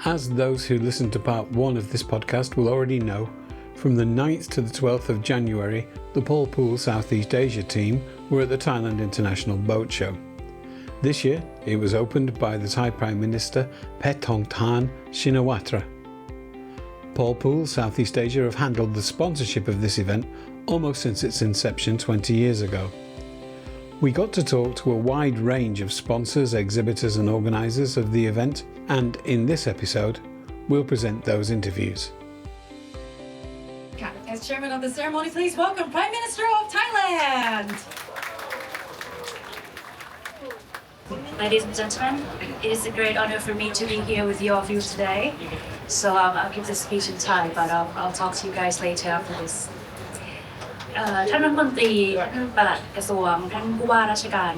As those who listened to part 1 of this podcast will already know, from the 9th to the 12th of January, the Paul Pool Southeast Asia team were at the Thailand International Boat Show. This year, it was opened by the Thai Prime Minister Paetongtarn Shinawatra. Paul Pool Southeast Asia have handled the sponsorship of this event almost since its inception 20 years ago. We got to talk to a wide range of sponsors, exhibitors and organisers of the event, and in this episode, we'll present those interviews. As chairman of the ceremony, please welcome Prime Minister of Thailand. Ladies and gentlemen, it is a great honor for me to be here with all of you today. So I'll give this speech in Thai, but I'll talk to you guys later after this. ท่านรัฐมนตรีท่านปลัดกระทรวงท่านผู้ว่าราชการ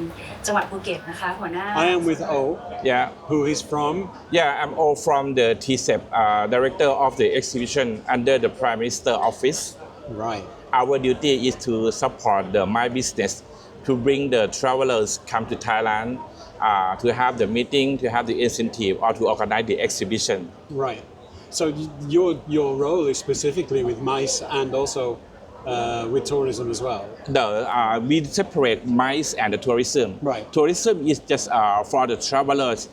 จังหวัดภูเก็ตนะคะหัวหน้า I am with O. Yeah. Who is from? Yeah, I'm all from the TIBS Director of the exhibition under the Prime Minister Office. Right. Our duty is to support my business, to bring the travelers come to Thailand, to have the meeting, to have the incentive, or to organize the exhibition. Right. So your role is specifically with MICE and also with tourism as well. We separate MICE and the tourism. Right. Tourism is just for the travelers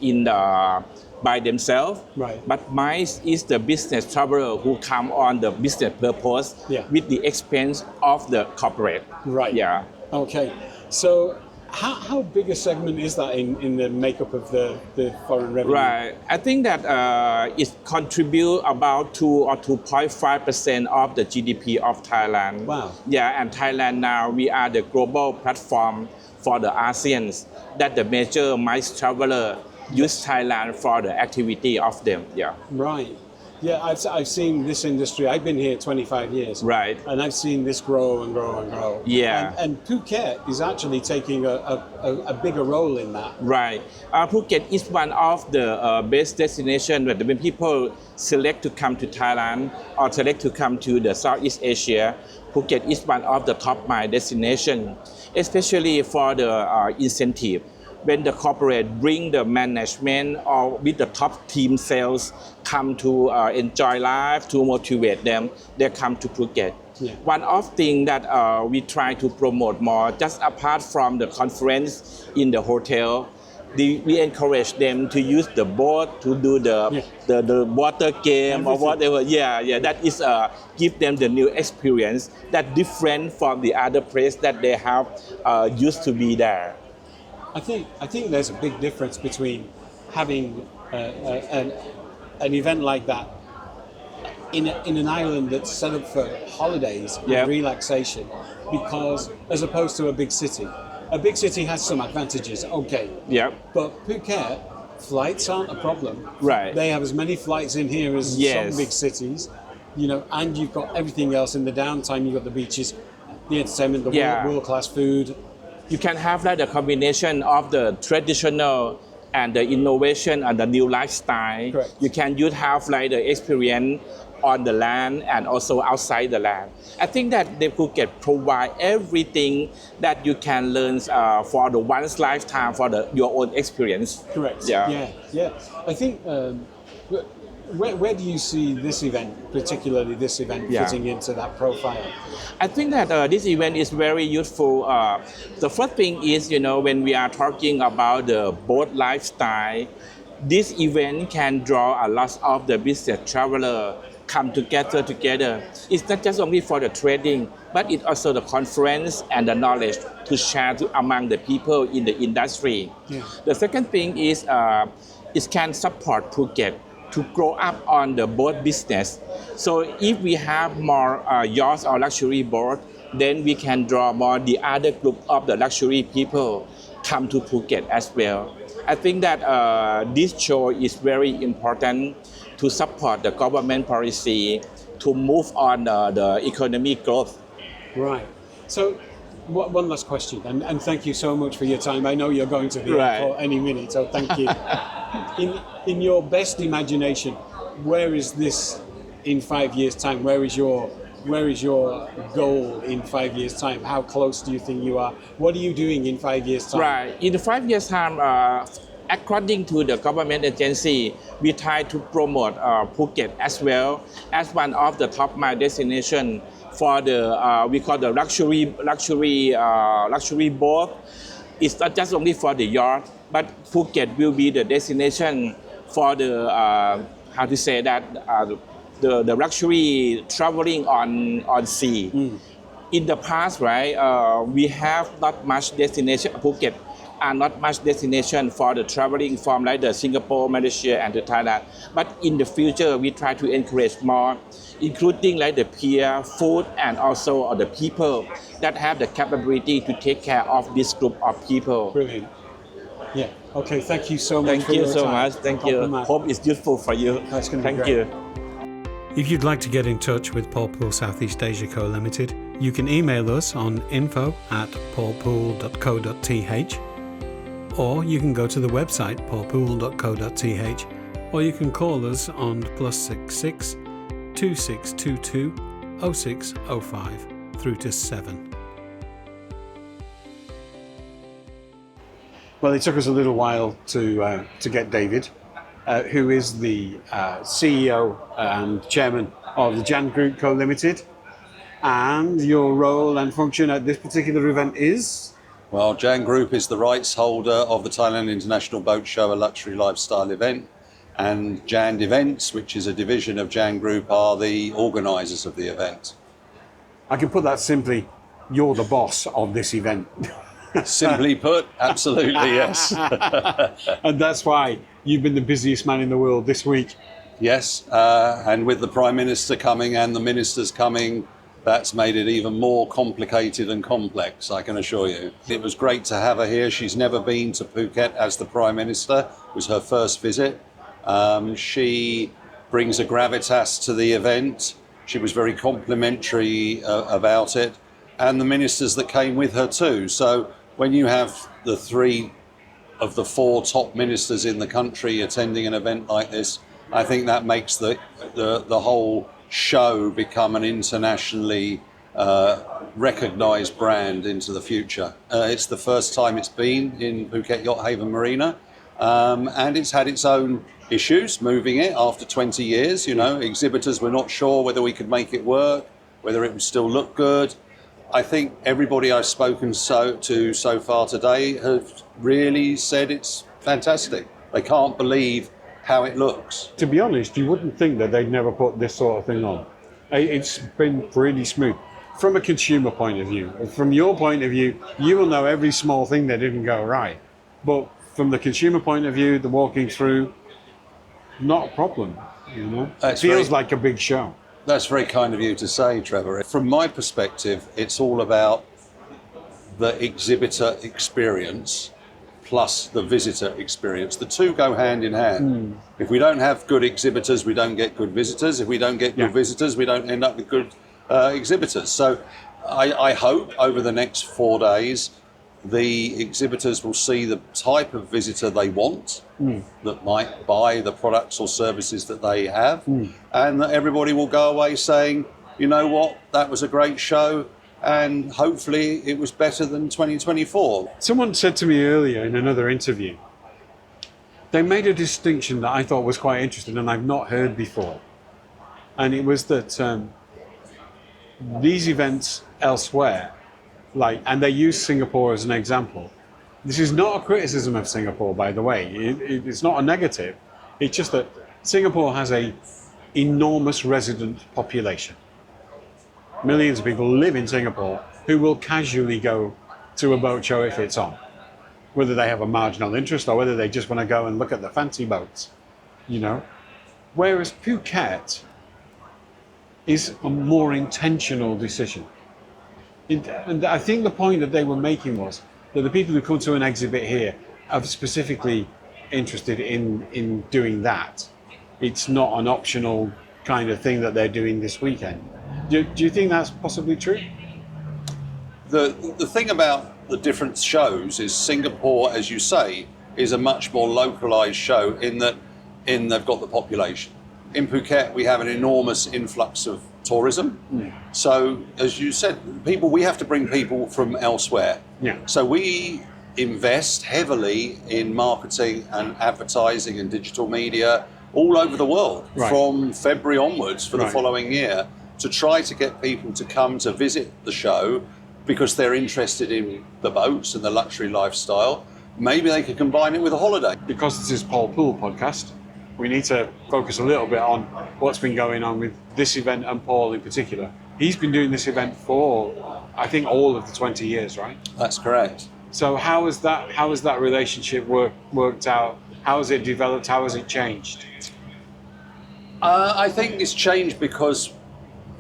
by themselves. Right. But MICE is the business traveler who come on the business purpose with the expense of the corporate. Right. Yeah. Okay. So how big a segment is that in the makeup of the foreign revenue? Right. I think that it contribute about 2 or 2.5% of the GDP of Thailand. Wow. Yeah, and Thailand now we are the global platform for the ASEANs that the major MICE traveler use Thailand for the activity of them. Yeah. Right. Yeah, I've seen this industry. I've been here 25 years. Right. And I've seen this grow and grow and grow. Yeah. And Phuket is actually taking a bigger role in that. Right. Phuket is one of the best destinations when people select to come to Thailand or select to come to the Southeast Asia. Phuket is one of the top mile destination, especially for the incentive. When the corporate bring the management or with the top team sales come to enjoy life, to motivate them, they come to Phuket. Yeah. One of things that we try to promote more, just apart from the conference in the hotel, we encourage them to use the boat to do the water game. Everything. Or whatever. Yeah, that is give them the new experience that different from the other place that they have used to be there. I think there's a big difference between having an event like that in an island that's set up for holidays and relaxation, because as opposed to a big city. A big city has some advantages, okay. Yeah. But Phuket, flights aren't a problem. Right. They have as many flights in here as some big cities, and you've got everything else in the downtime. You've got the beaches, the entertainment, the world-class food. You can have like the combination of the traditional and the innovation and the new lifestyle. Correct. You can have like the experience on the land and also outside the land. I think that the Phuket provide everything that you can learn for the once lifetime for your own experience. Correct. Yeah. I think where do you see this event, particularly this event, fitting into that profile? I think that this event is very useful. The first thing is, when we are talking about the boat lifestyle, this event can draw a lot of the business traveler come together. It's not just only for the trading, but it's also the conference and the knowledge to share among the people in the industry. Yeah. The second thing is it can support Phuket to grow up on the boat business. So if we have more yachts or luxury boat, then we can draw more the other group of the luxury people come to Phuket as well. I think that this show is very important to support the government policy to move on the economic growth. Right. So one last question, and thank you so much for your time. I know you're going to the airport any minute, so thank you. In your best imagination, where is this in 5 years' time? Where is your goal in 5 years' time? How close do you think you are? What are you doing in 5 years' time? Right. In 5 years' time, according to the government agency, we try to promote Phuket as well as one of the top mile destination for the we call the luxury boat. It's not just only for the yacht, but Phuket will be the destination for the how to say that the luxury traveling on sea. In the past, right, we have not much destination. Phuket are not much destination for the traveling from like the Singapore, Malaysia, and the Thailand. But in the future, we try to encourage more, including like the peer, food, and also the people that have the capability to take care of this group of people. Brilliant. Yeah. Okay. Thank you so much. Thank you so much. Thank you. Hope it's useful for you. That's going to be Thank great. you. If you'd like to get in touch with Paul Pool Southeast Asia Co Limited, you can email us on info@paulpool.co.th, or you can go to the website paulpool.co.th, or you can call us on +66 2622 0605 through to 7. Well, it took us a little while to get David, who is the CEO and chairman of the Jan Group Co Limited, and your role and function at this particular event is? Well, Jan Group is the rights holder of the Thailand International Boat Show, a luxury lifestyle event, and Jan Events, which is a division of Jan Group, are the organisers of the event. I can put that simply, you're the boss of this event. Simply put, absolutely, yes. And that's why you've been the busiest man in the world this week. Yes, and with the Prime Minister coming and the ministers coming, that's made it even more complicated and complex, I can assure you. It was great to have her here. She's never been to Phuket as the Prime Minister. It was her first visit. She brings a gravitas to the event. She was very complimentary about it, and the ministers that came with her too. So when you have the 3 of the 4 top ministers in the country attending an event like this, I think that makes the whole show become an internationally recognised brand into the future. It's the first time it's been in Phuket Yacht Haven Marina, and it's had its own issues moving it after 20 years. You know, exhibitors were not sure whether we could make it work, whether it would still look good. I think everybody I've spoken to so far today have really said it's fantastic. They can't believe how it looks. To be honest, you wouldn't think that they'd never put this sort of thing on. It's been really smooth. From a consumer point of view, from your point of view, you will know every small thing that didn't go right. But from the consumer point of view, the walking through, not a problem, you know? It feels like a big show. That's very kind of you to say, Trevor. From my perspective, it's all about the exhibitor experience plus the visitor experience. The two go hand in hand. If we don't have good exhibitors, we don't get good visitors. If we don't get good visitors, we don't end up with good exhibitors. So I hope over the next 4 days, the exhibitors will see the type of visitor they want, that might buy the products or services that they have, and that everybody will go away saying, you know what, that was a great show, and hopefully it was better than 2024. Someone said to me earlier in another interview, they made a distinction that I thought was quite interesting and I've not heard before. And it was that these events elsewhere, and they use Singapore as an example. This is not a criticism of Singapore, by the way. It's not a negative. It's just that Singapore has an enormous resident population. Millions of people live in Singapore who will casually go to a boat show if it's on, whether they have a marginal interest or whether they just want to go and look at the fancy boats, you know. Whereas Phuket is a more intentional decision. And I think the point that they were making was that the people who come to an exhibit here are specifically interested in doing that. It's not an optional kind of thing that they're doing this weekend. Do you think that's possibly true? The thing about the different shows is Singapore, as you say, is a much more localised show in that they've got the population. In Phuket, we have an enormous influx of tourism. So, as you said, we have to bring people from elsewhere. Yeah. So we invest heavily in marketing and advertising and digital media all over the world from February onwards for the following year to try to get people to come to visit the show because they're interested in the boats and the luxury lifestyle. Maybe they could combine it with a holiday. Because this is Paul Poole podcast, we need to focus a little bit on what's been going on with this event and Paul in particular. He's been doing this event for, I think, all of the 20 years, right? That's correct. So how has that relationship worked out? How has it developed? How has it changed? I think it's changed because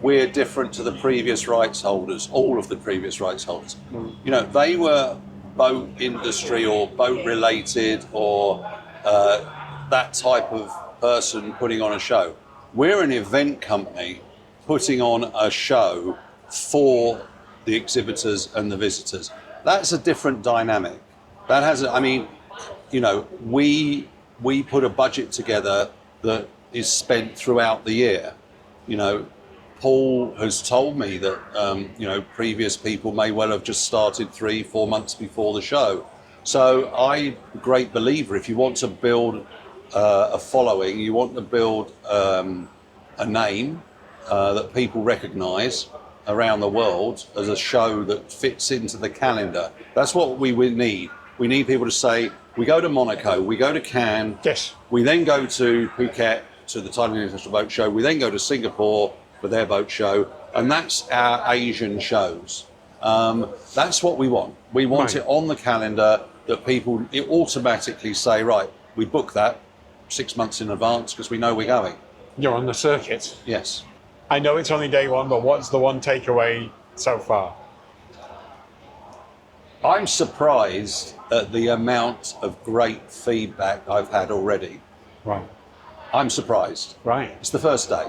we're different to the previous rights holders, all of the previous rights holders. You know, they were boat industry or boat related or that type of person putting on a show. We're an event company putting on a show for the exhibitors and the visitors. That's a different dynamic. That has, I mean, you know, we put a budget together that is spent throughout the year. You know, Paul has told me that, you know, previous people may well have just started 3-4 months before the show. So I'm a great believer, if you want to build a following, you want to build a name that people recognise around the world as a show that fits into the calendar. That's what we need. We need people to say, we go to Monaco, we go to Cannes, Yes. we then go to Phuket, to the Thailand International Boat Show, we then go to Singapore for their boat show, and that's our Asian shows. That's what we want. We want it on the calendar that people automatically say, right, we book that 6 months in advance because we know we're going. You're on the circuit. Yes. I know it's only day one, but what's the one takeaway so far? I'm surprised at the amount of great feedback I've had already. Right. I'm surprised. Right. It's the first day.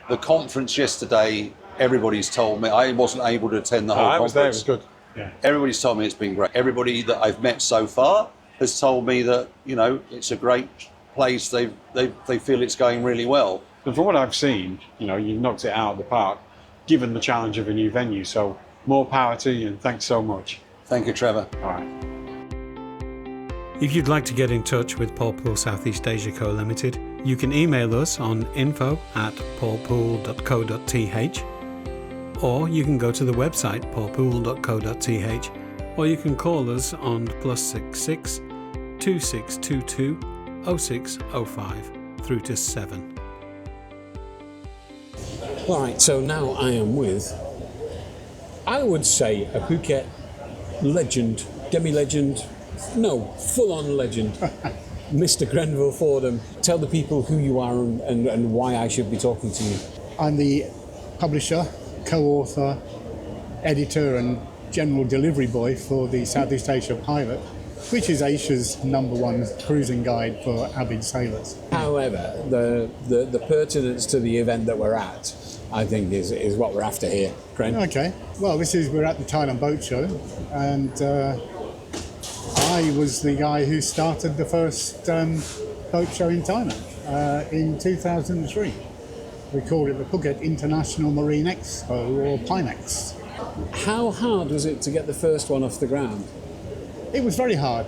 The conference yesterday, everybody's told me, I wasn't able to attend the whole I conference. was there, it was good. Yeah. Everybody's told me it's been great. Everybody that I've met so far has told me that, you know, it's a great place. They feel it's going really well. And from what I've seen, you know, you've knocked it out of the park, given the challenge of a new venue. So more power to you, and thanks so much. Thank you, Trevor. All right. If you'd like to get in touch with Paul Poole Southeast Asia Co Limited, you can email us on info@paulpoole.co.th, or you can go to the website paulpoole.co.th, or you can call us on +66 2622 0605 through to 7. Right, so now I am with, I would say, a Phuket legend, demi-legend, no, full-on legend, Mr. Grenville Fordham. Tell the people who you are and why I should be talking to you. I'm the publisher, co-author, editor and general delivery boy for the Southeast Asia Pilot, which is Asia's #1 cruising guide for avid sailors. However, the pertinence to the event that we're at, I think, is what we're after here, Gren. Okay, well, we're at the Thailand Boat Show, and I was the guy who started the first boat show in Thailand in 2003. We called it the Phuket International Marine Expo, or PIMEX. How hard was it to get the first one off the ground? It was very hard.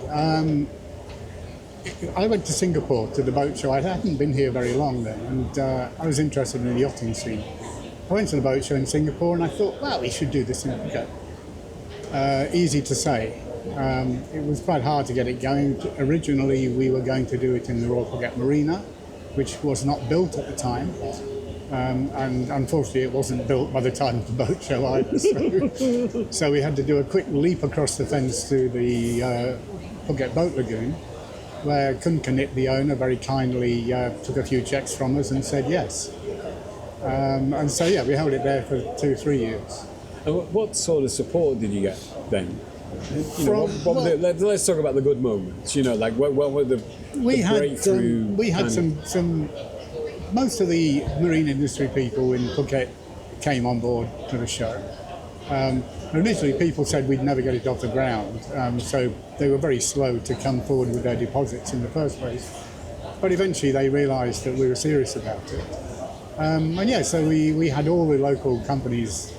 I went to Singapore to the boat show. I hadn't been here very long then, and I was interested in the yachting scene. I went to the boat show in Singapore and I thought, well, we should do this in Phuket. Easy to say. It was quite hard to get it going. Originally, we were going to do it in the Royal Phuket Marina, which was not built at the time. And unfortunately, it wasn't built by the time of the boat show either. So we had to do a quick leap across the fence to the Phuket Boat Lagoon, where Kun Kanit, the owner, very kindly took a few checks from us and said yes. And so, yeah, we held it there for 2-3 years. And what sort of support did you get then? You know, let's talk about the good moments. You know, like what were the breakthrough? We had some. Most of the marine industry people in Phuket came on board to the show. Initially, people said we'd never get it off the ground, so they were very slow to come forward with their deposits in the first place. But eventually, they realised that we were serious about it. So we had all the local companies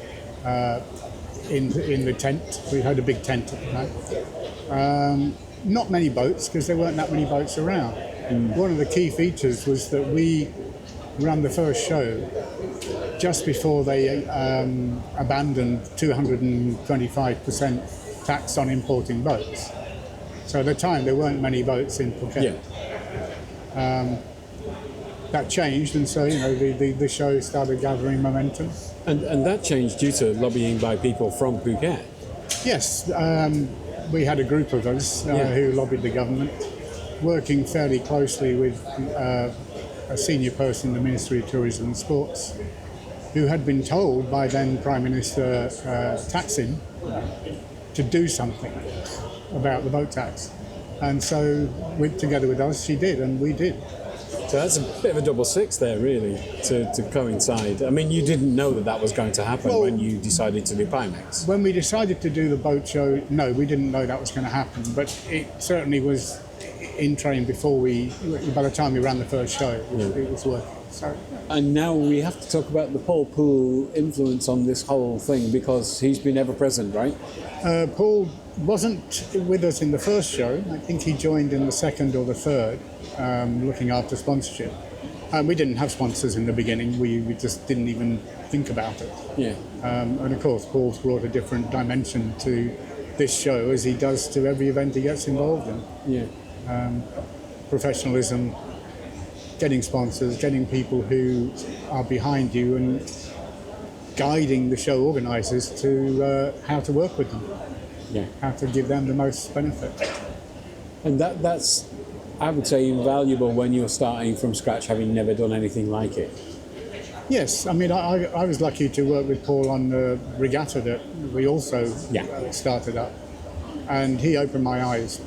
in the tent. We had a big tent at the time. Not many boats, because there weren't that many boats around. One of the key features was that we ran the first show just before they abandoned 225% tax on importing boats. So at the time, there weren't many boats in Phuket. That changed, and so the show started gathering momentum. And that changed due to lobbying by people from Phuket. Yes, we had a group of us who lobbied the government, working fairly closely with a senior person in the Ministry of Tourism and Sports, who had been told by then Prime Minister Thaksin to do something about the boat tax. And so, together with us, she did, and we did. So that's a bit of a double six there, really, to coincide. I mean, you didn't know that was going to happen when you decided to do Pimex. When we decided to do the boat show, no, we didn't know that was going to happen, but it certainly was in train before by the time we ran the first show, it was working. So, and now we have to talk about the Paul Poole influence on this whole thing, because he's been ever present, right? Paul wasn't with us in the first show. I think he joined in the second or the third, looking after sponsorship. We didn't have sponsors in the beginning. We just didn't even think about it. Yeah. And of course, Paul's brought a different dimension to this show, as he does to every event he gets involved in. Yeah. Professionalism, getting sponsors, getting people who are behind you, and guiding the show organisers to how to work with them, how to give them the most benefit. And that's, I would say, invaluable when you're starting from scratch, having never done anything like it. Yes, I mean, I was lucky to work with Paul on the regatta that we also started up, and he opened my eyes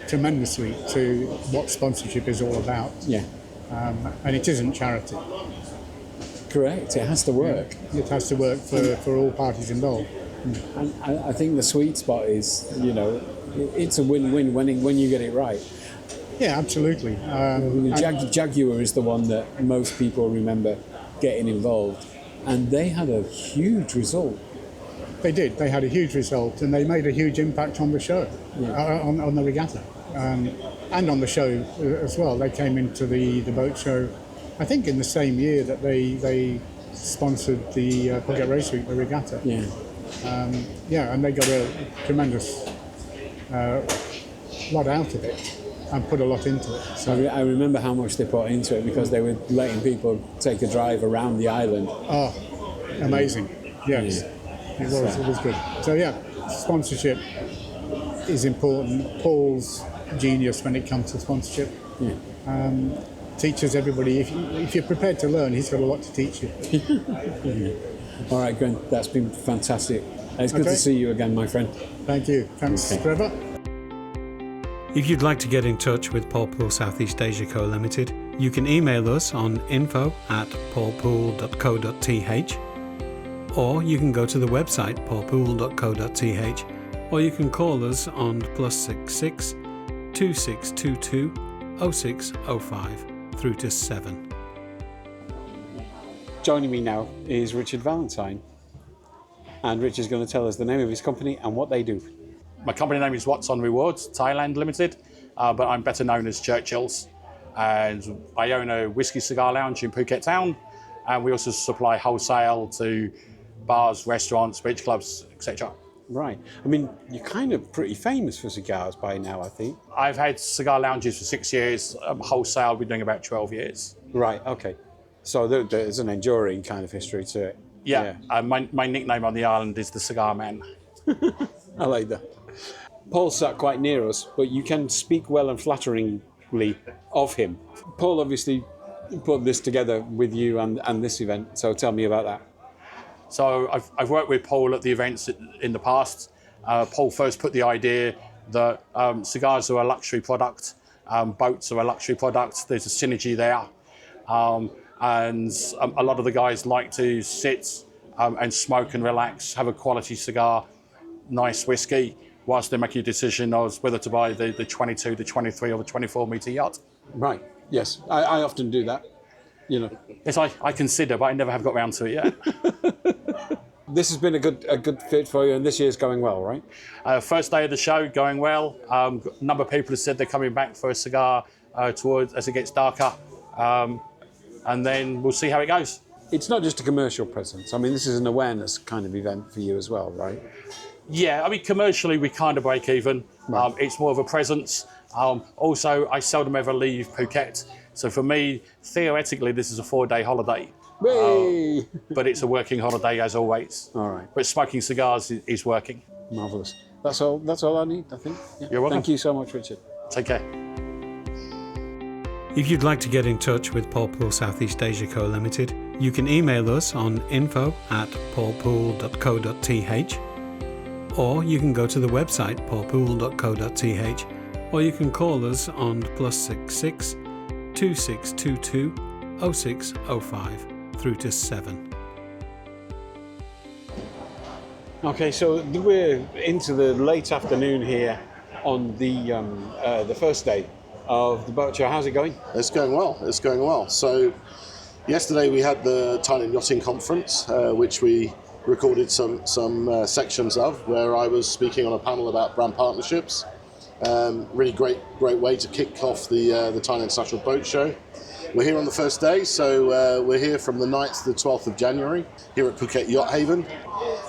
tremendously to what sponsorship is all about. Yeah. And it isn't charity. Correct, it has to work. It has to work for all parties involved. And I think the sweet spot is, it's a win-win when you get it right. Yeah, absolutely. Jaguar is the one that most people remember getting involved, and they had a huge result. They did. They had a huge result, and they made a huge impact on the show, on the regatta, and on the show as well. They came into the boat show, I think, in the same year that they sponsored the Phuket Race Week, the regatta. Yeah. And they got a tremendous lot out of it and put a lot into it. So I remember how much they put into it, because they were letting people take a drive around the island. Oh, amazing! Yes. Yeah. It was good. So sponsorship is important. Paul's genius when it comes to sponsorship. Teaches everybody. If you're prepared to learn, he's got a lot to teach you. All right, Gwen, that's been fantastic. It's good to see you again, my friend. Thank you. Thanks, Trevor. If you'd like to get in touch with Paul Poole Southeast Asia Co Limited, you can email us on info@paulpoole.co.th, or you can go to the website paulpoole.co.th, or you can call us on +66 2622 0605 through to 7. Joining me now is Richard Valentine, and Richard's going to tell us the name of his company and what they do. My company name is What's on Rewards, Thailand Limited, but I'm better known as Churchill's. And I own a whiskey cigar lounge in Phuket Town, and we also supply wholesale to bars, restaurants, beach clubs, etc. Right. I mean, you're kind of pretty famous for cigars by now, I think. I've had cigar lounges for 6 years. Wholesale, we're doing about 12 years. Right, okay. So there's an enduring kind of history to it. Yeah. My nickname on the island is the Cigar Man. I like that. Paul sat quite near us, but you can speak well and flatteringly of him. Paul obviously put this together with you and this event, so tell me about that. So I've worked with Paul at the events in the past. Paul first put the idea that cigars are a luxury product, boats are a luxury product, there's a synergy there. And a lot of the guys like to sit and smoke and relax, have a quality cigar, nice whiskey, whilst they're making a decision of whether to buy the 22, the 23 or the 24 metre yacht. Right, yes. I often do that, Yes, I consider, but I never have got round to it yet. this has been a good fit for you, and this year's going well, right? First day of the show, going well. A number of people have said they're coming back for a cigar towards as it gets darker, and then we'll see how it goes. It's not just a commercial presence. I mean, this is an awareness kind of event for you as well, right? Yeah, I mean, commercially we kind of break even. Right. It's more of a presence. Also, I seldom ever leave Phuket, so for me, theoretically, this is a 4-day holiday. But it's a working holiday as always. All right. But smoking cigars is working. Marvellous. That's all I need, I think. Yeah. You're welcome. Thank you so much, Richard. Take care. If you'd like to get in touch with Paul Pool Southeast Asia Co Limited, you can email us on info@paulpool.co.th, or you can go to the website paulpool.co.th, or you can call us on +66 2622 0605 through to 7. Okay, so we're into the late afternoon here on the first day of the boat show. How's it going? It's going well. It's going well. So yesterday we had the Thailand Yachting Conference, which we recorded some sections of, where I was speaking on a panel about brand partnerships. Really great way to kick off the Thailand International Boat Show. We're here on the first day, so we're here from the 9th to the 12th of January here at Phuket Yacht Haven.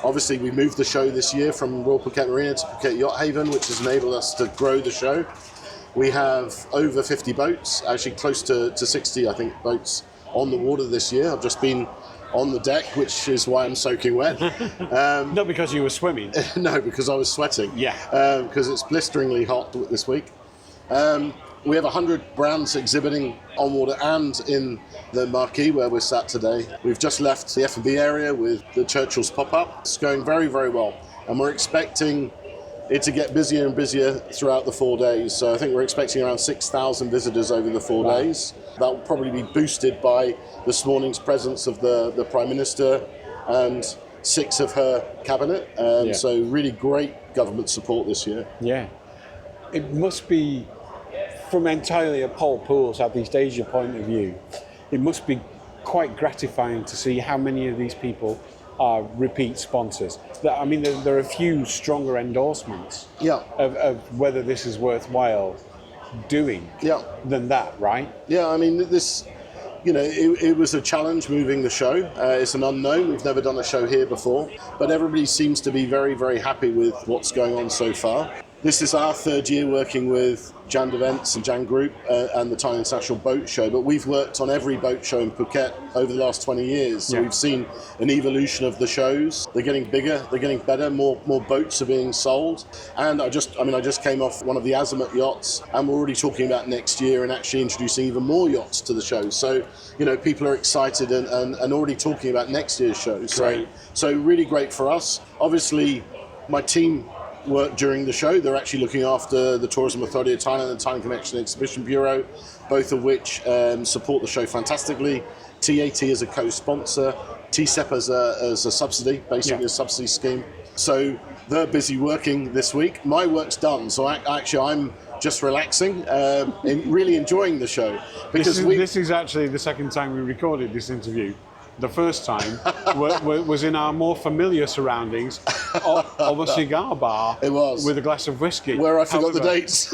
Obviously, we moved the show this year from Royal Phuket Marina to Phuket Yacht Haven, which has enabled us to grow the show. We have over 50 boats, actually close to 60, I think, boats on the water this year. I've just been on the deck, which is why I'm soaking wet. Not because you were swimming. No, because I was sweating. Yeah. Because it's blisteringly hot this week. We have 100 brands exhibiting on water and in the marquee where we're sat today. We've just left the F&B area with the Churchill's pop-up. It's going very, very well. And we're expecting it to get busier and busier throughout the 4 days. So I think we're expecting around 6,000 visitors over the 4 days. That will probably be boosted by this morning's presence of the Prime Minister and 6 of her cabinet. So really great government support this year. Yeah. It must be, from entirely a Paul Pool Southeast Asia point of view, it must be quite gratifying to see how many of these people are repeat sponsors. I mean, there are a few stronger endorsements of whether this is worthwhile doing than that, right? Yeah, I mean, this, you know, it was a challenge moving the show. It's an unknown. We've never done a show here before, but everybody seems to be very, very happy with what's going on so far. This is our 3rd year working with Jan Events and Jan Group and the Thailand International Boat Show, but we've worked on every boat show in Phuket over the last 20 years. So we've seen an evolution of the shows. They're getting bigger, they're getting better, more boats are being sold. And I just came off one of the Azimuth yachts, and we're already talking about next year and actually introducing even more yachts to the show. So, you know, people are excited and already talking about next year's show. So really great for us. Obviously, my team work during the show. They're actually looking after the Tourism Authority of Thailand and the Thailand Convention and Exhibition Bureau, both of which support the show fantastically. TAT is a co-sponsor, TCEP as a subsidy, basically a subsidy scheme. So they're busy working this week. My work's done, so I'm just relaxing, really enjoying the show. Because this is actually the second time we recorded this interview. The first time was in our more familiar surroundings of a cigar bar. It was. With a glass of whiskey. Where I forgot the dates.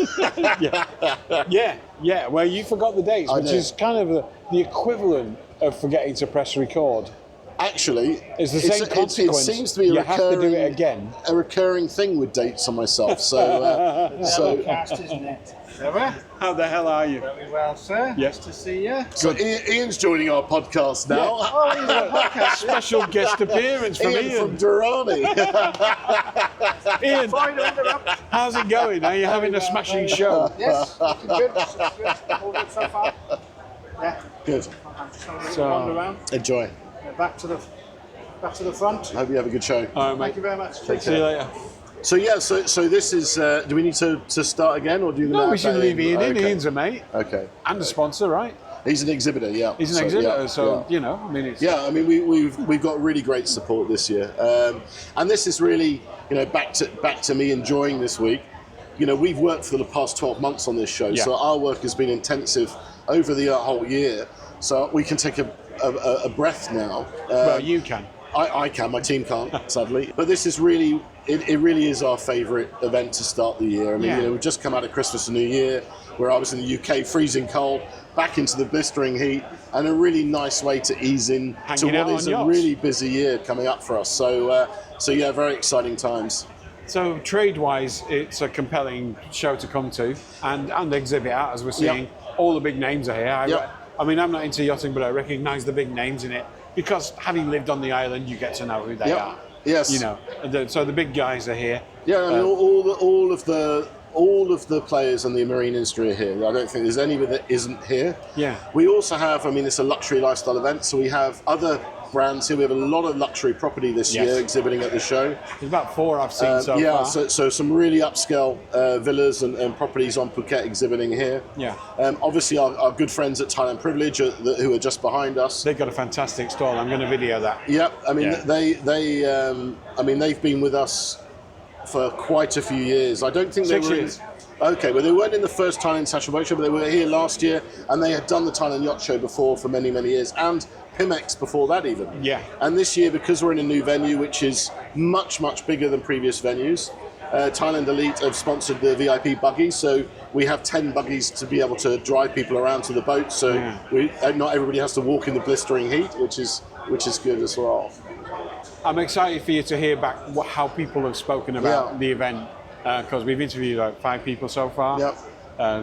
yeah, where you forgot the dates, which is kind of the equivalent of forgetting to press record. Actually, it's the same consequence. It seems to be have to do it again. A recurring thing with dates on myself. So, isn't it? How the hell are you? Very well, sir. Yes. Nice to see you. So Ian's joining our podcast now. Oh, he's on a podcast. Special guest appearance from Ian. From Durrani. Ian, Sorry to interrupt. how's it going? Are you having a smashing show? Yes, looking good. All good so far. Yeah. Good. I'm just having a wander around. Enjoy. Back to the front. Hope you have a good show. All right, mate. Thank you very much. Take See you later. So so this is. Do we need to start again, or do you? No, we should leave Ian in. Okay. Ian's a mate. Okay. And a sponsor, right? He's an exhibitor, yeah. He's an exhibitor, you know, I mean, it's... Yeah, I mean, we've got really great support this year, and this is really, you know, back to me enjoying this week. You know, we've worked for the past 12 months on this show, so our work has been intensive over the whole year. So we can take a breath now. Well, you can. I can, my team can't, sadly. But this is really, it really is our favourite event to start the year. I mean, we've just come out of Christmas and New Year, where I was in the UK, freezing cold, back into the blistering heat, and a really nice way to ease in to what is a really busy year coming up for us. So yeah, very exciting times. So trade-wise, it's a compelling show to come to and exhibit at, as we're seeing. All the big names are here. I mean, I'm not into yachting, but I recognise the big names in it because having lived on the island, you get to know who they are. Yes. You know, so the big guys are here. Yeah, I mean, all of the players in the marine industry are here. I don't think there's anybody that isn't here. Yeah. We also have, I mean, it's a luxury lifestyle event, so we have other brands here. We have a lot of luxury property this year exhibiting at the show. There's about 4 I've seen so far. Yeah, so some really upscale villas and properties on Phuket exhibiting here. Yeah. Obviously, our good friends at Thailand Privilege who are just behind us. They've got a fantastic stall. I'm going to video that. Yep. I mean, they've been with us for quite a few years. I don't think 6 they were years. Okay, well, they weren't in the first Thailand International Boat Show, but they were here last year, and they had done the Thailand Yacht Show before for many, many years, and Pimex before that even. Yeah. And this year, because we're in a new venue, which is much, much bigger than previous venues, Thailand Elite have sponsored the VIP buggies, so we have 10 buggies to be able to drive people around to the boat, so not everybody has to walk in the blistering heat, which is good as well. I'm excited for you to hear back how people have spoken about the event, because we've interviewed like 5 people so far,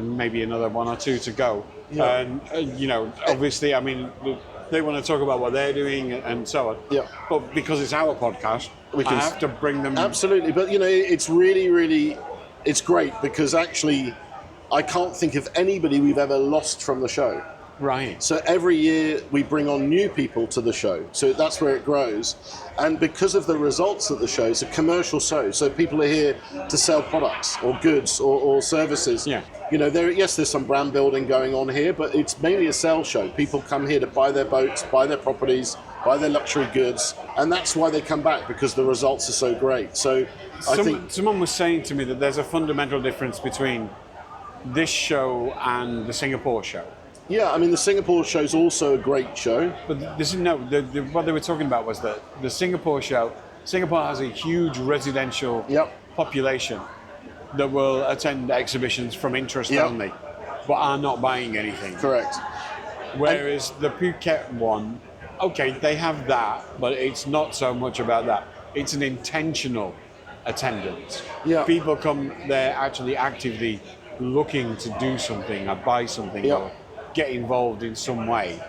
maybe another 1 or 2 to go. And you know, obviously, I mean, they want to talk about what they're doing and so on. But because it's our podcast, I have to bring them. Absolutely, but you know, it's really, it's great because actually, I can't think of anybody we've ever lost from the show. Right. So every year we bring on new people to the show. So that's where it grows. And because of the results of the show, it's a commercial show. So people are here to sell products or goods or services. Yeah. You know, there's some brand building going on here, but it's mainly a sales show. People come here to buy their boats, buy their properties, buy their luxury goods. And that's why they come back, because the results are so great. So I think someone was saying to me that there's a fundamental difference between this show and the Singapore show. Yeah, I mean, the Singapore show is also a great show. But what they were talking about was that the Singapore show, Singapore has a huge residential population that will attend exhibitions from interest only, but are not buying anything. Correct. Whereas the Phuket one, okay, they have that, but it's not so much about that. It's an intentional attendance. Yeah. People come there actually actively looking to do something or buy something or get involved in some way.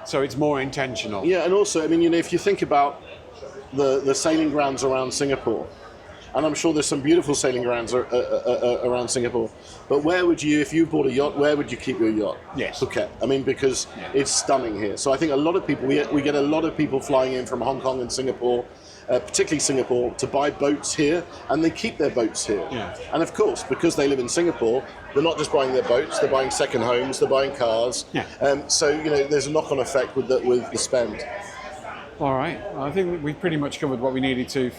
So it's more intentional. Yeah, and also, I mean, you know, if you think about the sailing grounds around Singapore, and I'm sure there's some beautiful sailing grounds around Singapore, but where would you, if you bought a yacht, where would you keep your yacht? Yes. Phuket. I mean, because it's stunning here. So I think a lot of people, we get a lot of people flying in from Hong Kong and Singapore, particularly Singapore, to buy boats here, and they keep their boats here. Yeah. And of course, because they live in Singapore, they're not just buying their boats, they're buying second homes, they're buying cars. Yeah. So, you know, there's a knock-on effect with the spend. All right. Well, I think we've pretty much covered what we needed to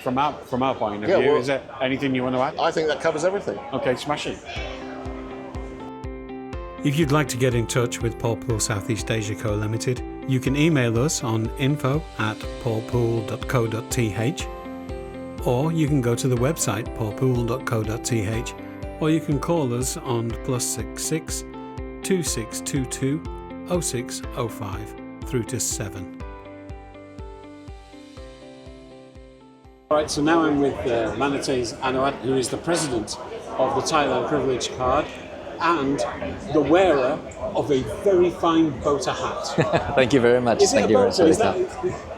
from our point of view. Well, is there anything you want to add? I think that covers everything. Okay, smash it. If you'd like to get in touch with Paul Pool Southeast Asia Co Limited, you can email us on info@paulpool.co.th, or you can go to the website paulpool.co.th, or you can call us on +66 2622 0605 through to 7. All right, so now I'm with Manatees Anouat, who is the president of the Thailand Privilege Card and the wearer of a very fine boater hat. Thank you very much. Is it Thank a you boater? very much.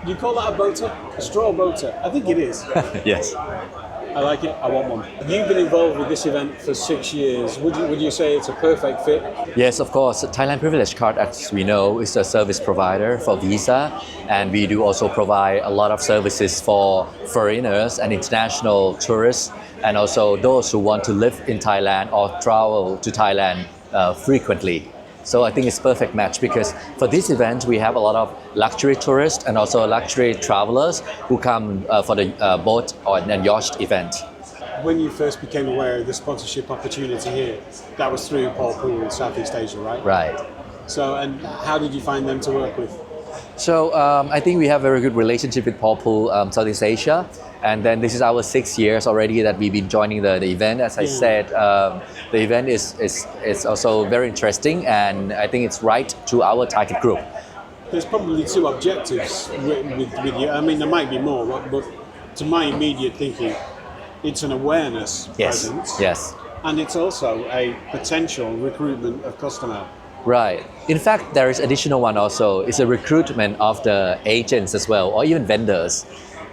Do you call that a boater? A straw boater? I think it is. Yes. I like it. I want one. You've been involved with this event for 6 years. Would you say it's a perfect fit? Yes, of course. Thailand Privilege Card, as we know, is a service provider for visa, and we do also provide a lot of services for foreigners and international tourists, and also those who want to live in Thailand or travel to Thailand frequently. So I think it's a perfect match because for this event, we have a lot of luxury tourists and also luxury travelers who come for the boat and yacht event. When you first became aware of the sponsorship opportunity here, that was through Paul Pool in Southeast Asia, right? Right. So, and how did you find them to work with? So I think we have a very good relationship with Paul Pool Southeast Asia, and then this is our 6 years already that we've been joining the event. As I said, the event is also very interesting, and I think it's right to our target group. There's probably two objectives with you. I mean, there might be more, but to my immediate thinking, it's an awareness presence. Yes. And it's also a potential recruitment of customer. Right. In fact, there is additional one also. It's a recruitment of the agents as well, or even vendors.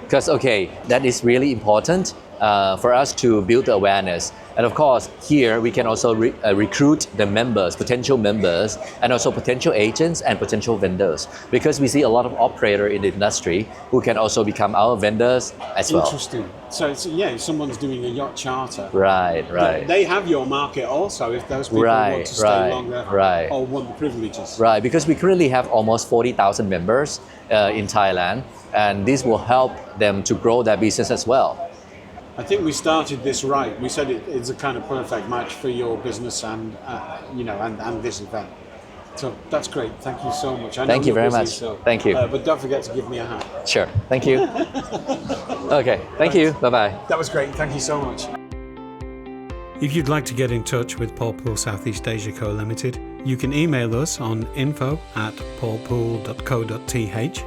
Because, that is really important for us to build the awareness. And of course, here we can also recruit the members, potential members, and also potential agents and potential vendors. Because we see a lot of operators in the industry who can also become our vendors as well. Interesting. So, if someone's doing a yacht charter. Right. They have your market also if those people want to stay longer or want the privileges. Right, because we currently have almost 40,000 members in Thailand, and this will help them to grow their business as well. I think we started this right. We said it's a kind of perfect match for your business and this event. So that's great. Thank you so much. Thank you very much. Thank you. But don't forget to give me a hat. Sure. Thank you. Okay. Thank you. Bye-bye. That was great. Thank you so much. If you'd like to get in touch with Paul Pool Southeast Asia Co Limited, you can email us on info@paulpool.co.th,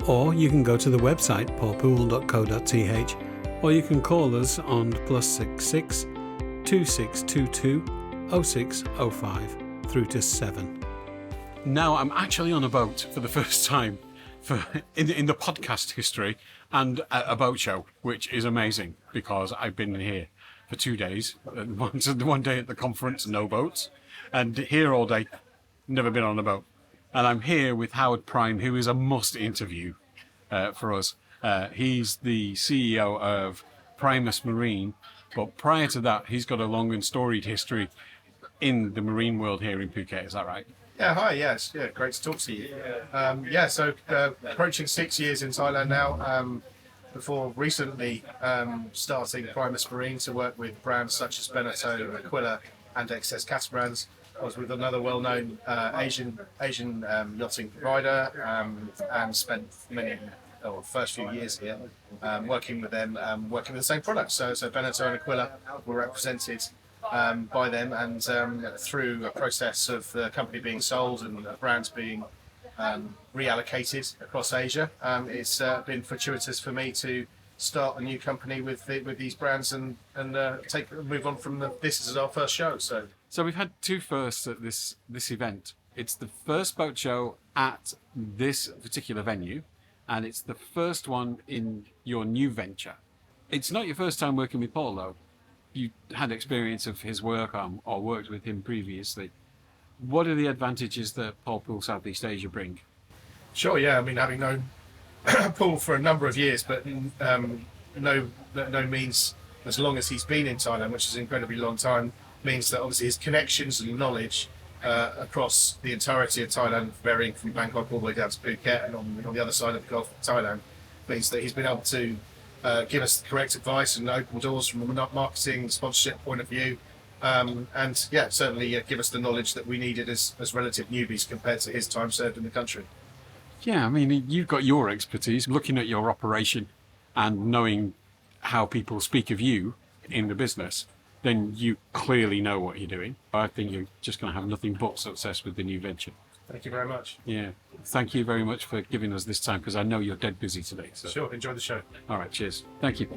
or you can go to the website paulpool.co.th, or you can call us on +66 2622 0605 through to 7. Now I'm actually on a boat for the first time in the podcast history, and a boat show, which is amazing because I've been here for 2 days. One day at the conference, no boats, and here all day, never been on a boat. And I'm here with Howard Prime, who is a must interview for us. He's the CEO of Primus Marine, but prior to that, he's got a long and storied history in the marine world here in Phuket. Is that right? Yeah, hi, yes. Yeah, great to talk to you. So approaching 6 years in Thailand now, before recently starting Primus Marine to work with brands such as Beneteau, Aquila and XS Catamarans. I was with another well-known Asian yachting provider and spent first few years here working with them, working with the same products. So Beneteau and Aquila were represented by them, and through a process of the company being sold and brands being reallocated across Asia, it's been fortuitous for me to start a new company with these brands and move on from this is our first show. So we've had two firsts at this event. It's the first boat show at this particular venue, and it's the first one in your new venture. It's not your first time working with Paul, though. You had experience of his work or worked with him previously. What are the advantages that Paul Pool Southeast Asia bring? Sure, yeah. I mean, having known Paul for a number of years, but no means as long as he's been in Thailand, which is an incredibly long time, means that obviously his connections and knowledge across the entirety of Thailand, varying from Bangkok all the way down to Phuket and on the other side of the Gulf of Thailand, means that he's been able to give us the correct advice and open doors from a marketing, sponsorship point of view, and certainly give us the knowledge that we needed as relative newbies compared to his time served in the country. Yeah, I mean, you've got your expertise looking at your operation and knowing how people speak of you in the business. Then you clearly know what you're doing. I think you're just going to have nothing but success with the new venture. Thank you very much. Yeah, thank you very much for giving us this time, because I know you're dead busy today. So. Sure, enjoy the show. All right, cheers. Thank you.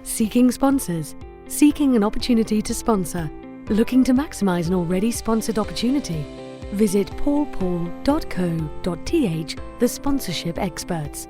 Seeking sponsors. Seeking an opportunity to sponsor. Looking to maximise an already sponsored opportunity. Visit paulpool.co.th, the sponsorship experts.